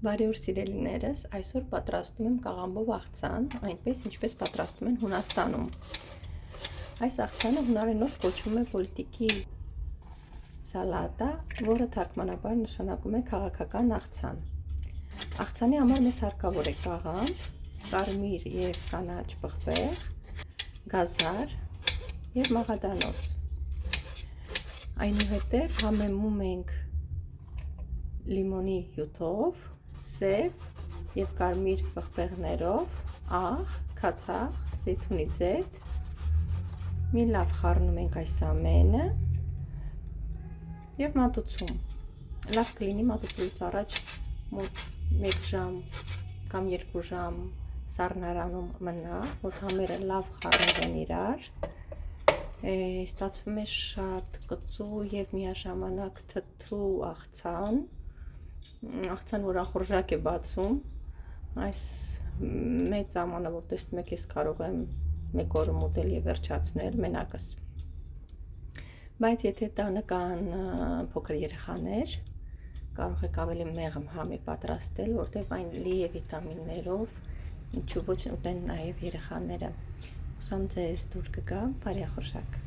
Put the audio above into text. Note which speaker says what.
Speaker 1: Բարի օր սիրելիներս, այսօր պատրաստում եմ կաղամբով աղցան, այնպես ինչպես պատրաստում են Հունաստանում։ Այս աղցանը հունարենով կոչվում է պոլիտիկի սալատա, որը թարգմանաբար նշանակում է քաղաքական աղցան։ Աղցանի համար մեզ հարկավոր է կաղամբ, կարմիր և կանաչ պղպեղ, գազար և մաղադանոց։ Այնուհետև համեմում ենք լիմոնի հյութով, սև և կարմիր պղպեղներով, աղ, քացախ, զեյթունի ձեթ, մի լավ խառնում ենք այս ամենը և մատուցում։ Լավ կլինի մատուցելուց առաջ մոտ 1 ժամ կամ 2 ժամ սառնարանում մնա, որ համերը լավ խառնվեն իրար, ստացվում է շատ կծու և միաժամանակ թթու աղցան, որ ախորժակ է բացում։ Այս մեծ ամանը, որ տեսնում եք, ես կարող եմ 1 օրում ուտել և վերջացնել մենակս։ Բայց եթե տանը կան փոքր երեխաներ, կարող եք ավելի մեղմ համի պատրաստել, որտեղ այն լի է վիտամիններով, ինչու ոչ ուտեն նաև երեխաները։ Հուսամ ձեզ դուր կգա, բարի ախորժակ։